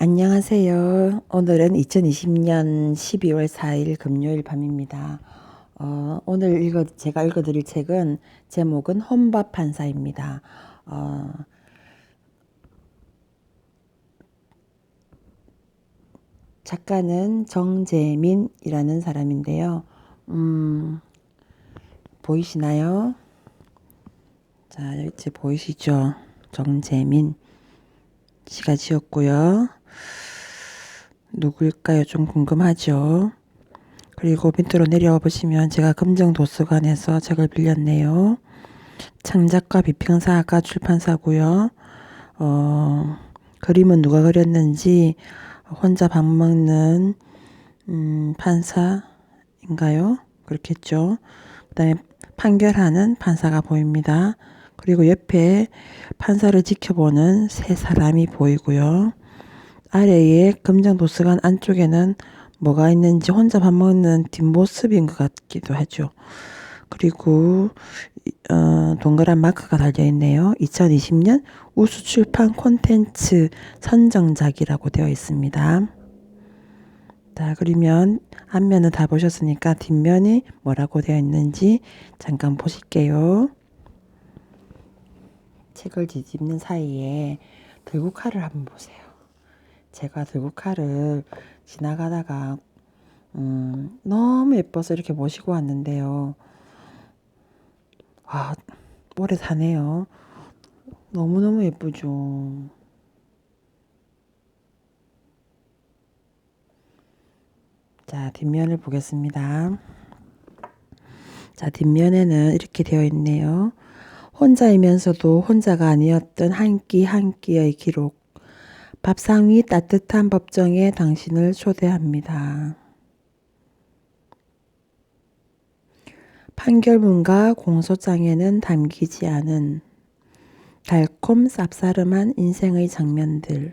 안녕하세요. 오늘은 2020년 12월 4일 금요일 밤입니다. 오늘 제가 읽어드릴 책은 제목은 혼밥 판사입니다. 작가는 정재민이라는 사람인데요. 보이시나요? 자, 여기 보이시죠? 정재민 씨가 지었고요. 누구일까요? 좀 궁금하죠? 그리고 밑으로 내려와 보시면 제가 금정도서관에서 책을 빌렸네요. 창작가 비평사가 출판사고요. 그림은 누가 그렸는지 혼자 밥 먹는 판사인가요? 그렇겠죠. 그 다음에 판결하는 판사가 보입니다. 그리고 옆에 판사를 지켜보는 세 사람이 보이고요. 아래에 금정도서관 안쪽에는 뭐가 있는지 혼자 밥 먹는 뒷모습인 것 같기도 하죠. 그리고 동그란 마크가 달려있네요. 2020년 우수출판 콘텐츠 선정작이라고 되어 있습니다. 자, 그러면 앞면은 다 보셨으니까 뒷면이 뭐라고 되어 있는지 잠깐 보실게요. 책을 뒤집는 사이에 들국화를 한번 보세요. 제가 들국화를 지나가다가 너무 예뻐서 이렇게 모시고 왔는데요. 와, 오래 사네요. 너무너무 예쁘죠. 자, 뒷면을 보겠습니다. 자, 뒷면에는 이렇게 되어 있네요. 혼자이면서도 혼자가 아니었던 한 끼 한 끼의 기록. 밥상 위 따뜻한 법정에 당신을 초대합니다. 판결문과 공소장에는 담기지 않은 달콤 쌉싸름한 인생의 장면들.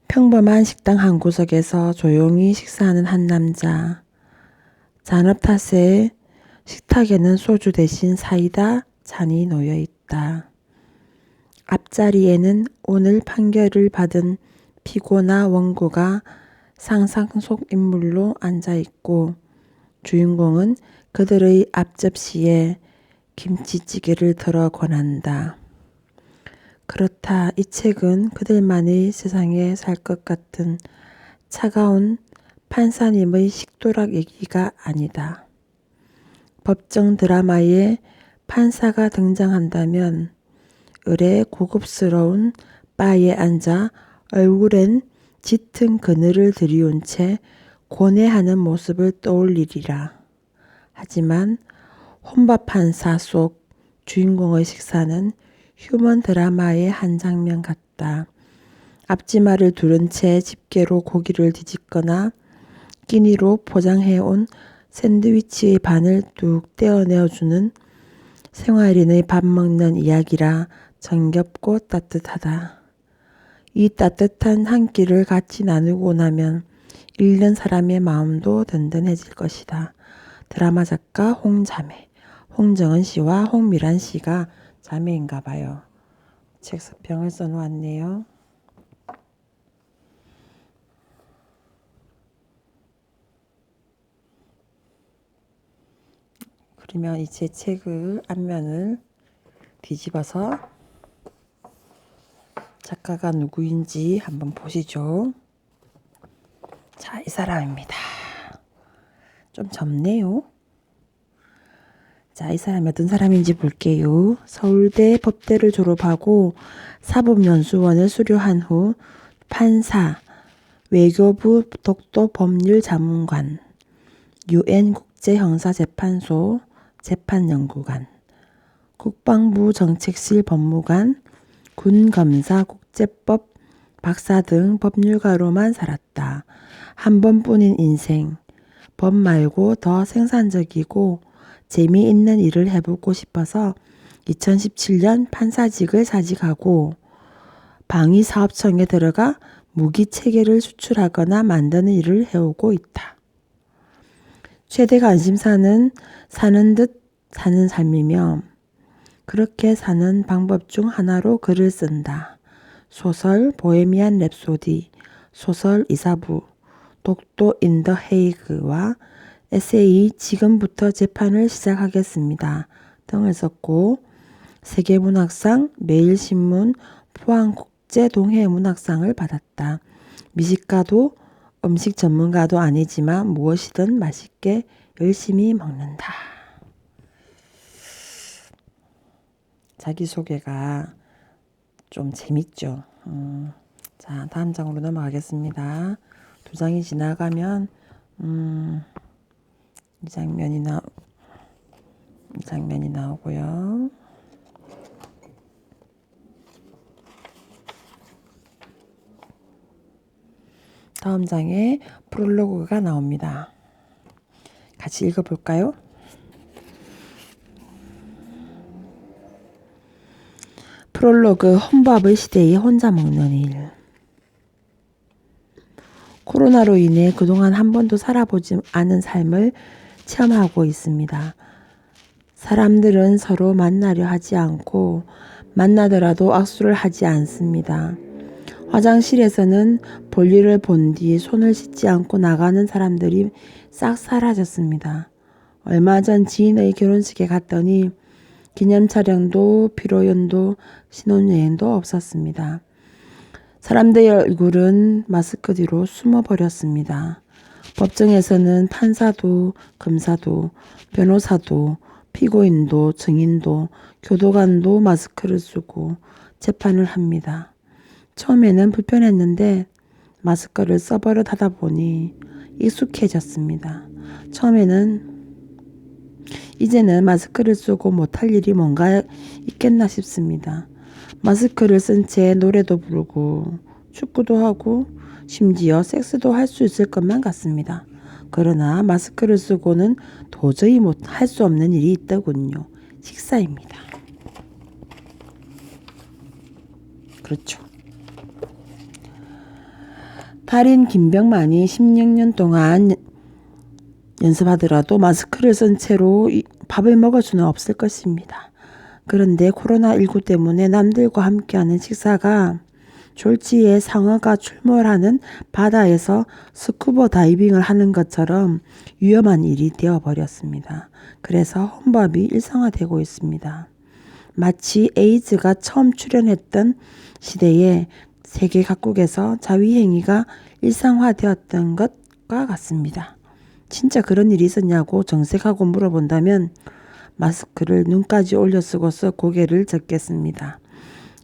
평범한 식당 한 구석에서 조용히 식사하는 한 남자. 잔업 탓에 식탁에는 소주 대신 사이다 잔이 놓여 있다. 앞자리에는 오늘 판결을 받은 피고나 원고가 상상 속 인물로 앉아 있고 주인공은 그들의 앞접시에 김치찌개를 덜어 권한다. 그렇다. 이 책은 그들만의 세상에 살 것 같은 차가운 판사님의 식도락 얘기가 아니다. 법정 드라마에 판사가 등장한다면 을의 고급스러운 바에 앉아 얼굴엔 짙은 그늘을 들이운 채 고뇌하는 모습을 떠올리리라. 하지만 혼밥 판사 속 주인공의 식사는 휴먼 드라마의 한 장면 같다. 앞치마를 두른 채 집게로 고기를 뒤집거나 끼니로 포장해온 샌드위치의 반을 뚝 떼어내어주는 생활인의 밥 먹는 이야기라 정겹고 따뜻하다. 이 따뜻한 한 끼를 같이 나누고 나면 읽는 사람의 마음도 든든해질 것이다. 드라마 작가 홍자매, 홍정은 씨와 홍미란 씨가 자매인가 봐요. 책 서평을 써놓았네요. 그러면 이제 책을 앞면을 뒤집어서 작가가 누구인지 한번 보시죠. 자, 이 사람입니다. 좀 젊네요. 자, 이 사람이 어떤 사람인지 볼게요. 서울대 법대를 졸업하고 사법연수원을 수료한 후 판사, 외교부 독도 법률자문관, UN 국제형사재판소 재판연구관, 국방부 정책실 법무관, 군검사 국제법 박사 등 법률가로만 살았다. 한 번뿐인 인생, 법 말고 더 생산적이고 재미있는 일을 해보고 싶어서 2017년 판사직을 사직하고 방위사업청에 들어가 무기체계를 수출하거나 만드는 일을 해오고 있다. 최대 관심사는 사는 듯 사는 삶이며 그렇게 사는 방법 중 하나로 글을 쓴다. 소설 보헤미안 랩소디, 소설 이사부, 독도 인 더 헤이그와 에세이 지금부터 재판을 시작하겠습니다 등을 썼고 세계문학상, 매일신문, 포항국제동해문학상을 받았다. 미식가도 음식 전문가도 아니지만 무엇이든 맛있게 열심히 먹는다. 자기소개가 좀 재밌죠. 자, 다음 장으로 넘어가겠습니다. 2장이 지나가면 이 장면이 나오고요. 다음 장에 프롤로그가 나옵니다. 같이 읽어볼까요? 프롤로그 혼밥의 시대에 혼자 먹는 일. 코로나로 인해 그동안 한 번도 살아보지 않은 삶을 체험하고 있습니다. 사람들은 서로 만나려 하지 않고 만나더라도 악수를 하지 않습니다. 화장실에서는 볼일을 본 뒤 손을 씻지 않고 나가는 사람들이 싹 사라졌습니다. 얼마 전 지인의 결혼식에 갔더니 기념 촬영도 피로연도 신혼여행도 없었습니다. 사람들의 얼굴은 마스크 뒤로 숨어버렸습니다. 법정에서는 판사도 검사도 변호사도 피고인도 증인도 교도관도 마스크를 쓰고 재판을 합니다. 처음에는 불편했는데 마스크를 써버릇 하다 보니 익숙해졌습니다. 이제는 마스크를 쓰고 못할 일이 뭔가 있겠나 싶습니다. 마스크를 쓴 채 노래도 부르고 축구도 하고 심지어 섹스도 할 수 있을 것만 같습니다. 그러나 마스크를 쓰고는 도저히 할 수 없는 일이 있더군요. 식사입니다. 그렇죠. 달인 김병만이 16년 동안 연습하더라도 마스크를 쓴 채로 밥을 먹을 수는 없을 것입니다. 그런데 코로나19 때문에 남들과 함께하는 식사가 졸지에 상어가 출몰하는 바다에서 스쿠버 다이빙을 하는 것처럼 위험한 일이 되어버렸습니다. 그래서 혼밥이 일상화되고 있습니다. 마치 에이즈가 처음 출현했던 시대에 세계 각국에서 자위행위가 일상화되었던 것과 같습니다. 진짜 그런 일이 있었냐고 정색하고 물어본다면 마스크를 눈까지 올려 쓰고서 고개를 젓겠습니다.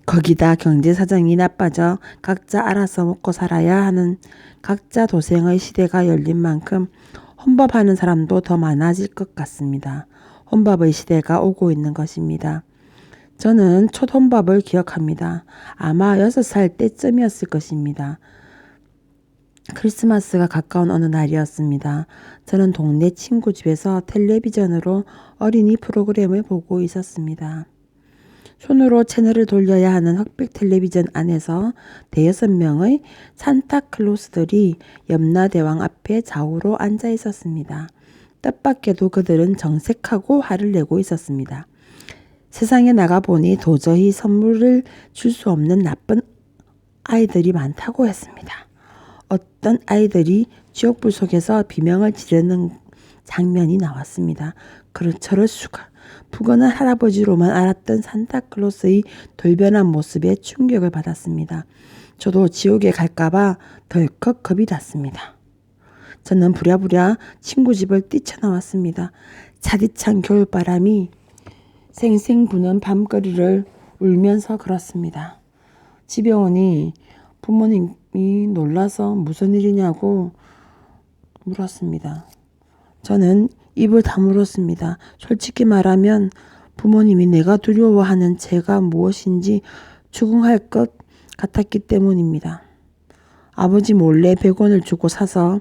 거기다 경제 사정이 나빠져 각자 알아서 먹고 살아야 하는 각자 도생의 시대가 열린 만큼 혼밥하는 사람도 더 많아질 것 같습니다. 혼밥의 시대가 오고 있는 것입니다. 저는 첫 혼밥을 기억합니다. 아마 6살 때쯤이었을 것입니다. 크리스마스가 가까운 어느 날이었습니다. 저는 동네 친구 집에서 텔레비전으로 어린이 프로그램을 보고 있었습니다. 손으로 채널을 돌려야 하는 흑백 텔레비전 안에서 5명의 산타클로스들이 염라대왕 앞에 좌우로 앉아 있었습니다. 뜻밖에도 그들은 정색하고 화를 내고 있었습니다. 세상에 나가보니 도저히 선물을 줄 수 없는 나쁜 아이들이 많다고 했습니다. 어떤 아이들이 지옥불 속에서 비명을 지르는 장면이 나왔습니다. 저럴 수가. 부건한 할아버지로만 알았던 산타클로스의 돌변한 모습에 충격을 받았습니다. 저도 지옥에 갈까봐 덜컥 겁이 났습니다. 저는 부랴부랴 친구 집을 뛰쳐나왔습니다. 차디찬 겨울바람이 생생 부는 밤거리를 울면서 걸었습니다. 집에 오니 부모님이 놀라서 무슨 일이냐고 물었습니다. 저는 입을 다물었습니다. 솔직히 말하면 부모님이 내가 두려워하는 죄가 무엇인지 추궁할 것 같았기 때문입니다. 아버지 몰래 100원을 주고 사서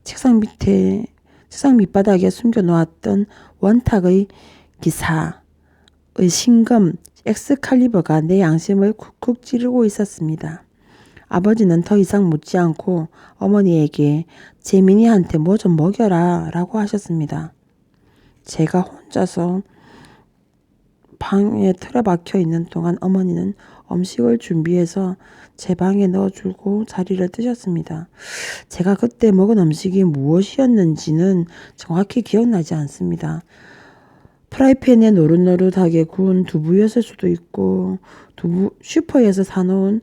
책상 밑바닥에 숨겨놓았던 원탁의 기사의 신검 엑스칼리버가 내 양심을 쿡쿡 찌르고 있었습니다. 아버지는 더 이상 묻지 않고 어머니에게 재민이한테 뭐 좀 먹여라 라고 하셨습니다. 제가 혼자서 방에 틀어박혀 있는 동안 어머니는 음식을 준비해서 제 방에 넣어주고 자리를 뜨셨습니다. 제가 그때 먹은 음식이 무엇이었는지는 정확히 기억나지 않습니다. 프라이팬에 노릇노릇하게 구운 두부였을 수도 있고 슈퍼에서 사놓은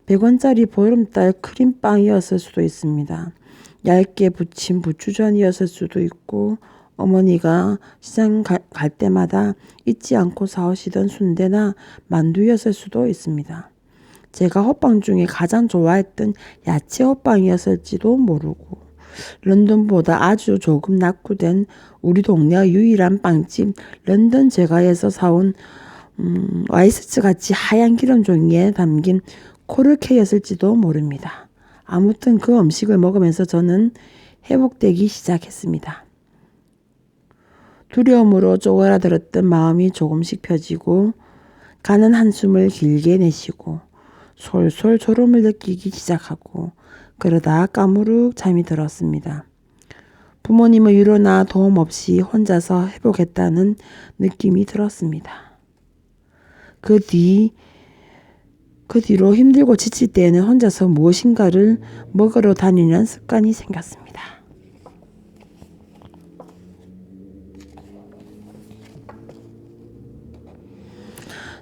100원짜리 보름달 크림빵이었을 수도 있습니다. 얇게 부친 부추전이었을 수도 있고 어머니가 시장 갈 때마다 잊지 않고 사오시던 순대나 만두였을 수도 있습니다. 제가 호빵 중에 가장 좋아했던 야채 호빵이었을지도 모르고 런던보다 아주 조금 낙후된 우리 동네 유일한 빵집 런던 제과에서 사온 와이스츠 같이 하얀 기름 종이에 담긴 코르케였을지도 모릅니다. 아무튼 그 음식을 먹으면서 저는 회복되기 시작했습니다. 두려움으로 쪼그라들었던 마음이 조금씩 펴지고 가는 한숨을 길게 내쉬고 솔솔 졸음을 느끼기 시작하고 그러다 까무룩 잠이 들었습니다. 부모님의 위로나 도움 없이 혼자서 회복했다는 느낌이 들었습니다. 그 뒤로 힘들고 지칠 때에는 혼자서 무엇인가를 먹으러 다니는 습관이 생겼습니다.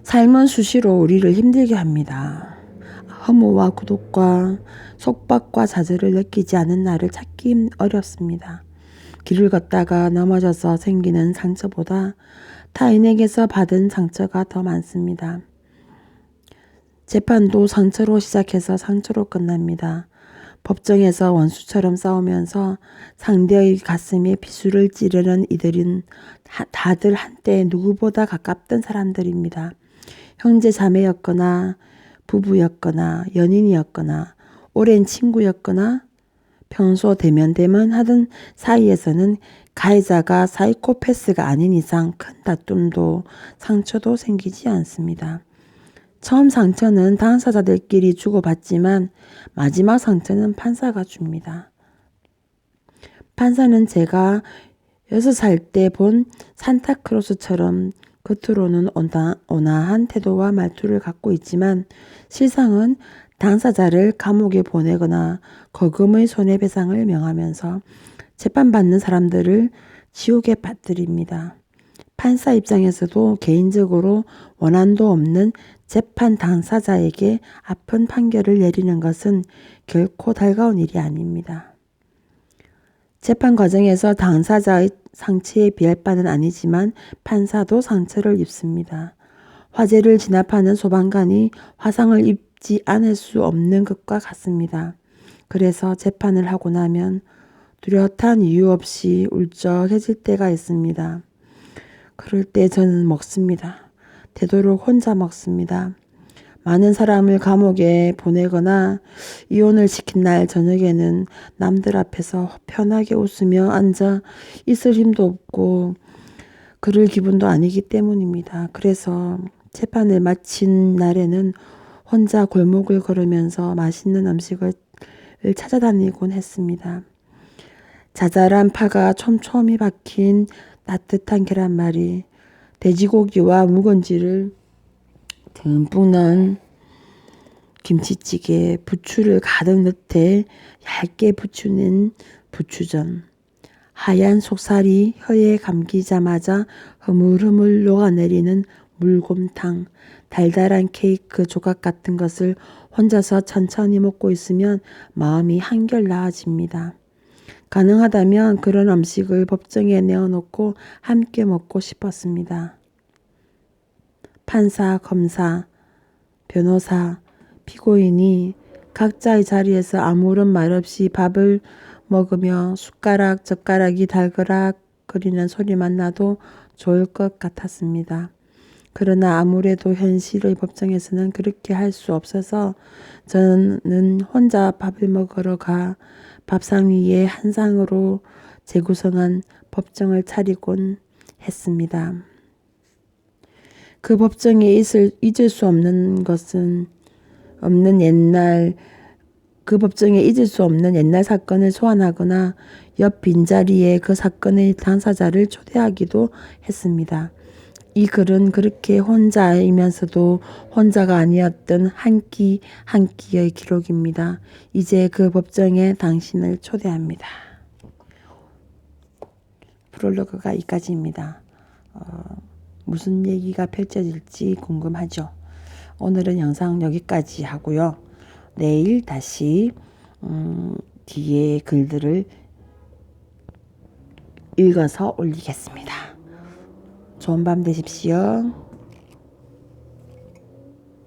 삶은 수시로 우리를 힘들게 합니다. 허무와孤独과 속박과 좌절을 느끼지 않은 나를 찾기 어렵습니다. 길을 걷다가 넘어져서 생기는 상처보다 타인에게서 받은 상처가 더 많습니다. 재판도 상처로 시작해서 상처로 끝납니다. 법정에서 원수처럼 싸우면서 상대의 가슴에 비수를 찌르는 이들은 다들 한때 누구보다 가깝던 사람들입니다. 형제 자매였거나 부부였거나 연인이었거나 오랜 친구였거나 평소 대면대면 하던 사이에서는 가해자가 사이코패스가 아닌 이상 큰 다툼도 상처도 생기지 않습니다. 처음 상처는 당사자들끼리 주고받지만 마지막 상처는 판사가 줍니다. 판사는 제가 6살 때 본 산타크로스처럼 겉으로는 온화한 태도와 말투를 갖고 있지만 실상은 당사자를 감옥에 보내거나 거금의 손해배상을 명하면서 재판받는 사람들을 지옥에 빠뜨립니다. 판사 입장에서도 개인적으로 원한도 없는 재판 당사자에게 아픈 판결을 내리는 것은 결코 달가운 일이 아닙니다. 재판 과정에서 당사자의 상처에 비할 바는 아니지만 판사도 상처를 입습니다. 화재를 진압하는 소방관이 화상을 입지 않을 수 없는 것과 같습니다. 그래서 재판을 하고 나면 뚜렷한 이유 없이 울적해질 때가 있습니다. 그럴 때 저는 먹습니다. 되도록 혼자 먹습니다. 많은 사람을 감옥에 보내거나 이혼을 시킨 날 저녁에는 남들 앞에서 편하게 웃으며 앉아 있을 힘도 없고 그럴 기분도 아니기 때문입니다. 그래서 재판을 마친 날에는 혼자 골목을 걸으면서 맛있는 음식을 찾아다니곤 했습니다. 자잘한 파가 촘촘히 박힌 따뜻한 계란말이, 돼지고기와 묵은지를 듬뿍 넣은 김치찌개, 부추를 가득 넣되 얇게 부추는 부추전, 하얀 속살이 혀에 감기자마자 흐물흐물 녹아내리는 물곰탕, 달달한 케이크 조각 같은 것을 혼자서 천천히 먹고 있으면 마음이 한결 나아집니다. 가능하다면 그런 음식을 법정에 내어놓고 함께 먹고 싶었습니다. 판사, 검사, 변호사, 피고인이 각자의 자리에서 아무런 말 없이 밥을 먹으며 숟가락, 젓가락이 달그락거리는 소리만 나도 좋을 것 같았습니다. 그러나 아무래도 현실의 법정에서는 그렇게 할 수 없어서 저는 혼자 밥을 먹으러 가 밥상 위에 한 상으로 재구성한 법정을 차리곤 했습니다. 그 법정에 잊을 수 없는 것은 그 법정에 잊을 수 없는 옛날 사건을 소환하거나 옆 빈자리에 그 사건의 당사자를 초대하기도 했습니다. 이 글은 그렇게 혼자이면서도 혼자가 아니었던 한 끼 한 끼의 기록입니다. 이제 그 법정에 당신을 초대합니다. 프롤로그가 이까지입니다. 무슨 얘기가 펼쳐질지 궁금하죠. 오늘은 영상 여기까지 하고요. 내일 다시 뒤에 글들을 읽어서 올리겠습니다. 좋은 밤 되십시오.